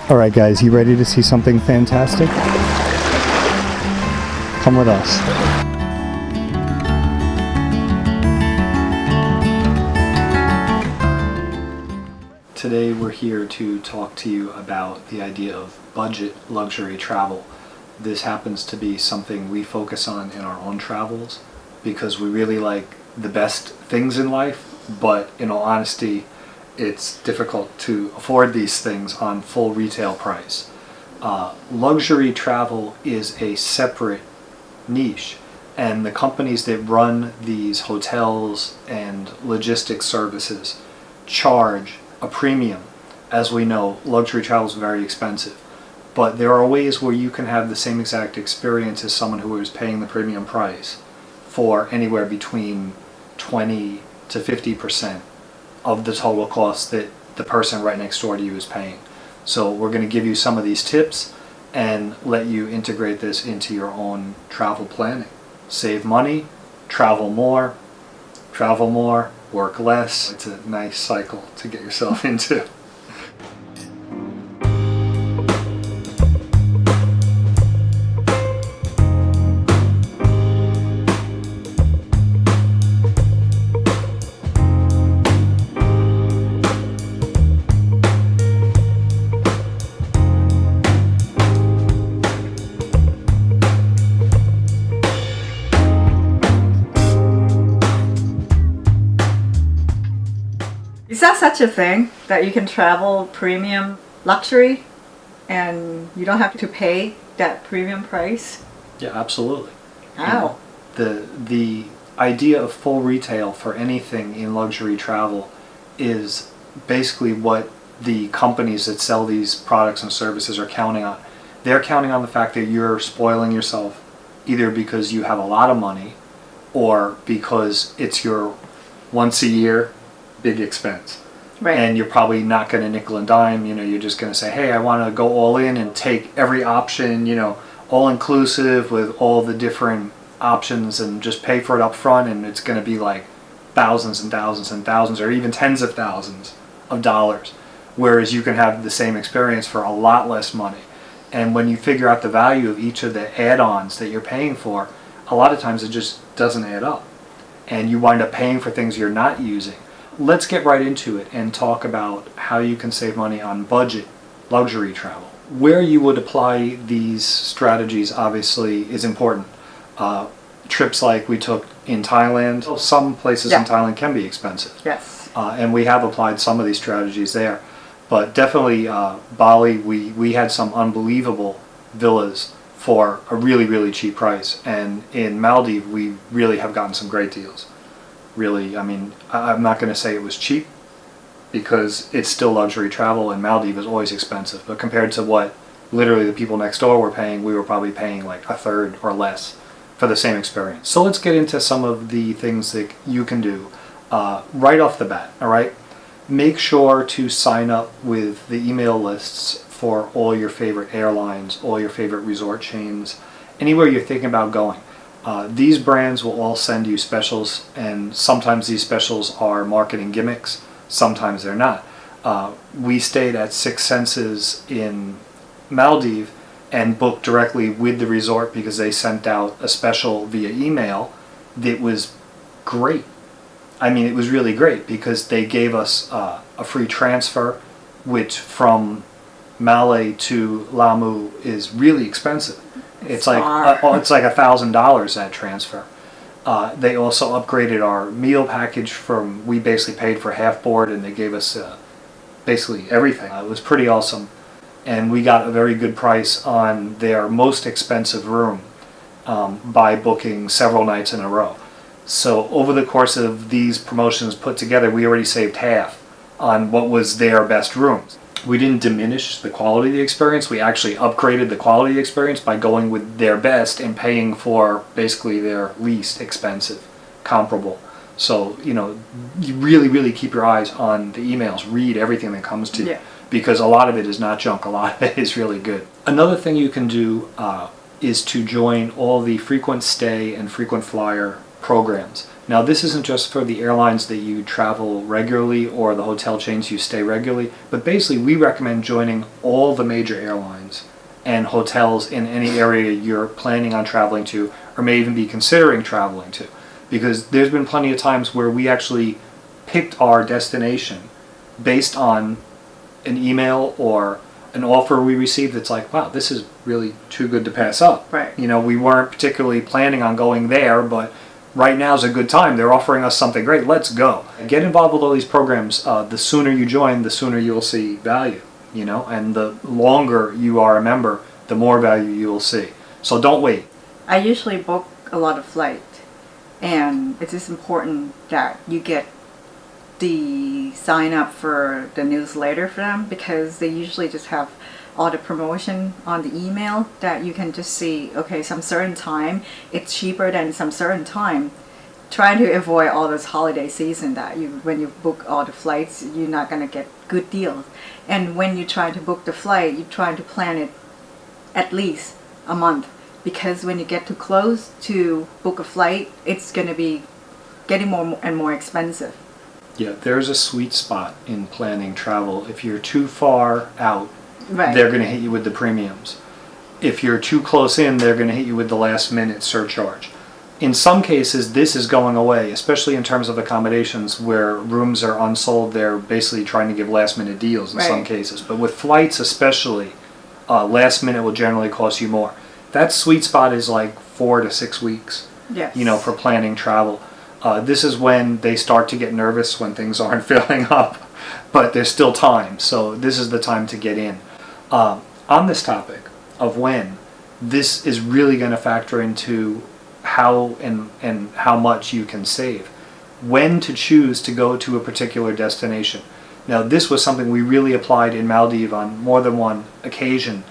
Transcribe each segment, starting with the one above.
All right, guys, you ready to see something fantastic? Come with us. Today we're here to talk to you about the idea of budget luxury travel. This happens to be something we focus on in our own travels because we really like the best things in life, but in all honesty, it's difficult to afford these things on full retail price. Luxury travel is a separate niche, and the companies that run these hotels and logistics services charge a premium. As we know, luxury travel is very expensive, but there are ways where you can have the same exact experience as someone who is paying the premium price for anywhere between 20 to 50% of the total cost that the person right next door to you is paying. So we're going to give you some of these tips and let you integrate this into your own travel planning. Save money, travel more, work less. It's a nice cycle to get yourself into. Is that such a thing that you can travel premium luxury and you don't have to pay that premium price? Yeah, absolutely. How? The idea of full retail for anything in luxury travel is basically what the companies that sell these products and services are counting on. They're counting on the fact that you're spoiling yourself either because you have a lot of money or because it's your once a year big expense. Right. And you're probably not going to nickel and dime, you're just going to say, hey, I want to go all in and take every option, all inclusive with all the different options and just pay for it up front, and it's going to be like thousands and thousands and thousands or even tens of thousands of dollars. Whereas you can have the same experience for a lot less money. And when you figure out the value of each of the add-ons that you're paying for, a lot of times it just doesn't add up. And you wind up paying for things you're not using. Let's get right into it and talk about how you can save money on budget luxury travel. Where you would apply these strategies obviously is important. Trips like we took in Thailand, some places in Thailand can be expensive. Yes. And we have applied some of these strategies there. But definitely Bali, we had some unbelievable villas for a really, really cheap price. And in Maldives, we really have gotten some great deals. Really, I'm not going to say it was cheap because it's still luxury travel, and Maldives is always expensive. But compared to what literally the people next door were paying, we were probably paying like a third or less for the same experience. So let's get into some of the things that you can do right off the bat, all right? Make sure to sign up with the email lists for all your favorite airlines, all your favorite resort chains, anywhere you're thinking about going. These brands will all send you specials, and sometimes these specials are marketing gimmicks, sometimes they're not. We stayed at Six Senses in Maldives and booked directly with the resort because they sent out a special via email that was great. It was really great because they gave us a free transfer, which from Malé to Lamu is really expensive. It's like $1,000 that transfer. They also upgraded our meal package we basically paid for half board, and they gave us basically everything. It was pretty awesome, and we got a very good price on their most expensive room by booking several nights in a row. So over the course of these promotions put together, we already saved half on what was their best rooms. We didn't diminish the quality of the experience. We actually upgraded the quality of the experience by going with their best and paying for basically their least expensive comparable. So, you really, really keep your eyes on the emails. Read everything that comes to you because a lot of it is not junk. A lot of it is really good. Another thing you can do is to join all the frequent stay and frequent flyer programs. Now, this isn't just for the airlines that you travel regularly or the hotel chains you stay regularly, but basically we recommend joining all the major airlines and hotels in any area you're planning on traveling to or may even be considering traveling to. Because there's been plenty of times where we actually picked our destination based on an email or an offer we received that's like, wow, this is really too good to pass up. Right. You know, we weren't particularly planning on going there, but right now is a good time. They're offering us something great. Let's go. Get involved with all these programs. The sooner you join, the sooner you'll see value, you know, and the longer you are a member, the more value you will see. So don't wait. I usually book a lot of flight, and it is important that you get the sign up for the newsletter for them, because they usually just have all the promotion on the email that you can just see, okay, some certain time it's cheaper than some certain time. Try to avoid all this holiday season that when you book all the flights, you're not going to get good deals. And when you try to book the flight, you try to plan it at least a month, because when you get too close to book a flight, it's going to be getting more and more expensive. Yeah, there's a sweet spot in planning travel. If you're too far out, Right. they're going to hit you with the premiums. If you're too close in, they're going to hit you with the last minute surcharge. In some cases, this is going away, especially in terms of accommodations where rooms are unsold. They're basically trying to give last minute deals in some Right. cases. But with flights especially, last minute will generally cost you more. That sweet spot is like 4 to 6 weeks, Yes. you know, for planning travel. This is when they start to get nervous when things aren't filling up, but there's still time. So this is the time to get in. On this topic of when, this is really going to factor into how and how much you can save. When to choose to go to a particular destination. Now, this was something we really applied in Maldives on more than one occasion.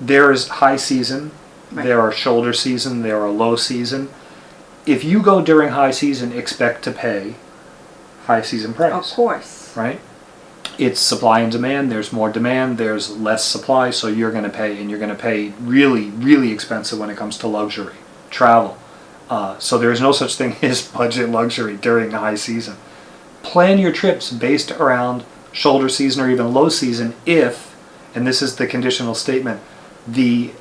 There is high season, Right. there are shoulder season, there are low season. If you go during high season, expect to pay high season price. Of course. Right? It's supply and demand. There's more demand, there's less supply, so you're going to pay, and you're going to pay really, really expensive when it comes to luxury travel. So there's no such thing as budget luxury during the high season. Plan your trips based around shoulder season or even low season if, and this is the conditional statement, the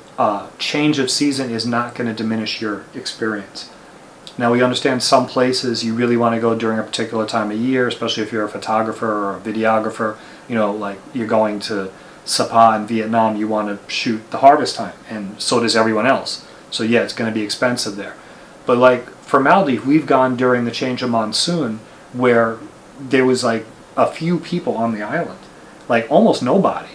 change of season is not going to diminish your experience. Now, we understand some places you really want to go during a particular time of year, especially if you're a photographer or a videographer. You know, like you're going to Sapa in Vietnam, you want to shoot the harvest time, and so does everyone else. So yeah, it's going to be expensive there. But like for Maldives, we've gone during the change of monsoon where there was like a few people on the island, like almost nobody.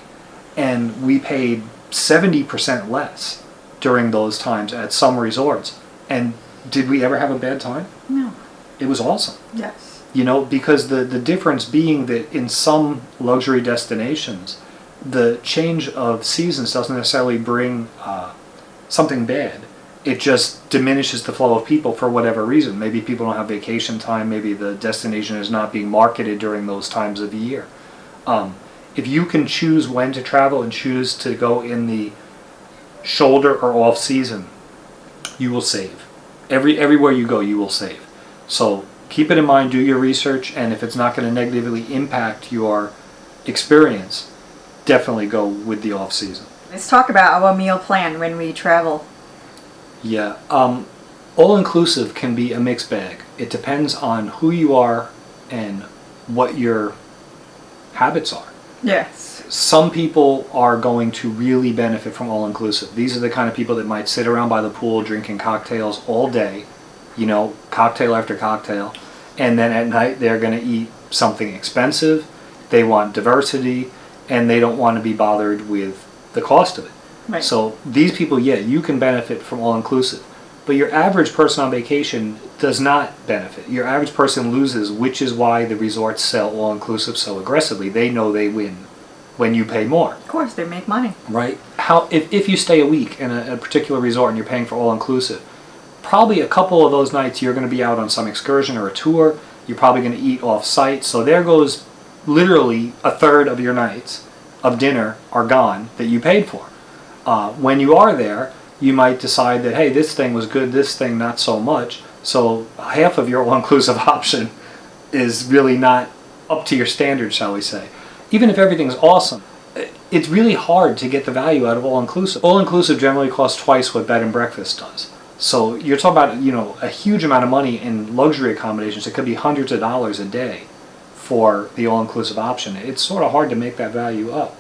And we paid 70% less during those times at some resorts. And did we ever have a bad time? No. It was awesome. Yes. You know, because the difference being that in some luxury destinations, the change of seasons doesn't necessarily bring something bad. It just diminishes the flow of people for whatever reason. Maybe people don't have vacation time. Maybe the destination is not being marketed during those times of the year. If you can choose when to travel and choose to go in the shoulder or off season, you will save. Everywhere you go, you will save. So keep it in mind, do your research, and if it's not going to negatively impact your experience, definitely go with the off season. Let's talk about our meal plan when we travel. Yeah, all-inclusive can be a mixed bag. It depends on who you are and what your habits are. Yes. Some people are going to really benefit from all-inclusive. These are the kind of people that might sit around by the pool drinking cocktails all day, you know, cocktail after cocktail, and then at night they're going to eat something expensive, they want diversity, and they don't want to be bothered with the cost of it. Right. So these people, yeah, you can benefit from all-inclusive. But your average person on vacation does not benefit. Your average person loses, which is why the resorts sell all-inclusive so aggressively. They know they win when you pay more. Of course, they make money. Right? If you stay a week in a particular resort and you're paying for all-inclusive, probably a couple of those nights you're going to be out on some excursion or a tour. You're probably going to eat off-site. So there goes literally a third of your nights of dinner are gone that you paid for. When you are there, you might decide that, hey, this thing was good, this thing not so much. So half of your all-inclusive option is really not up to your standards, shall we say. Even if everything's awesome, it's really hard to get the value out of all-inclusive. All-inclusive generally costs twice what bed and breakfast does. So you're talking about, you know, a huge amount of money in luxury accommodations. It could be hundreds of dollars a day for the all-inclusive option. It's sort of hard to make that value up.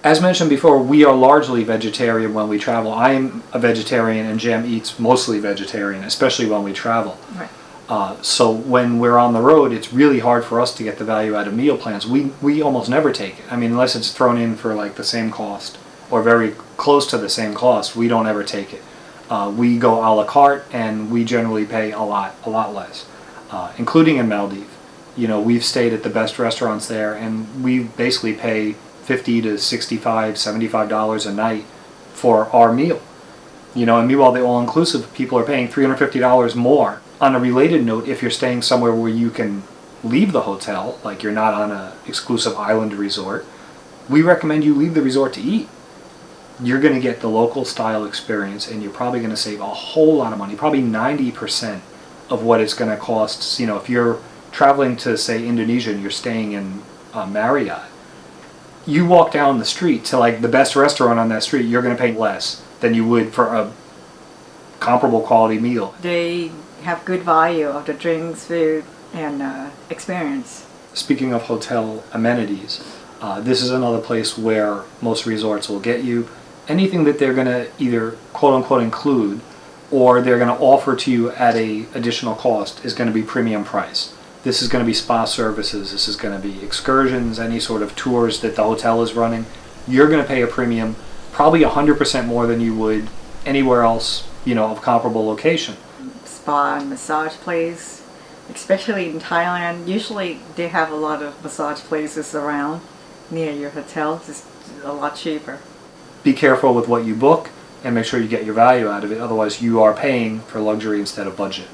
As mentioned before, we are largely vegetarian when we travel. I am a vegetarian, and Jam eats mostly vegetarian, especially when we travel. Right. So when we're on the road, it's really hard for us to get the value out of meal plans. We almost never take it. I mean, unless it's thrown in for like the same cost or very close to the same cost, we don't ever take it. We go a la carte, and we generally pay a lot less, including in Maldives. You know, we've stayed at the best restaurants there, and we basically pay $50 to $65, $75 a night for our meal. You know, and meanwhile, the all-inclusive people are paying $350 more. On a related note, if you're staying somewhere where you can leave the hotel, like you're not on an exclusive island resort, we recommend you leave the resort to eat. You're going to get the local style experience, and you're probably going to save a whole lot of money, probably 90% of what it's going to cost. You know, if you're traveling to, say, Indonesia and you're staying in Marriott, you walk down the street to like the best restaurant on that street, you're going to pay less than you would for a comparable quality meal. They have good value of the drinks, food, and experience. Speaking of hotel amenities, this is another place where most resorts will get you. Anything that they're going to either quote-unquote include or they're going to offer to you at a additional cost is going to be premium price. This is going to be spa services, this is going to be excursions, any sort of tours that the hotel is running. You're going to pay a premium, probably 100% more than you would anywhere else, you know, of comparable location. Spa and massage place, especially in Thailand, usually they have a lot of massage places around near your hotel. It's a lot cheaper. Be careful with what you book and make sure you get your value out of it, otherwise you are paying for luxury instead of budget.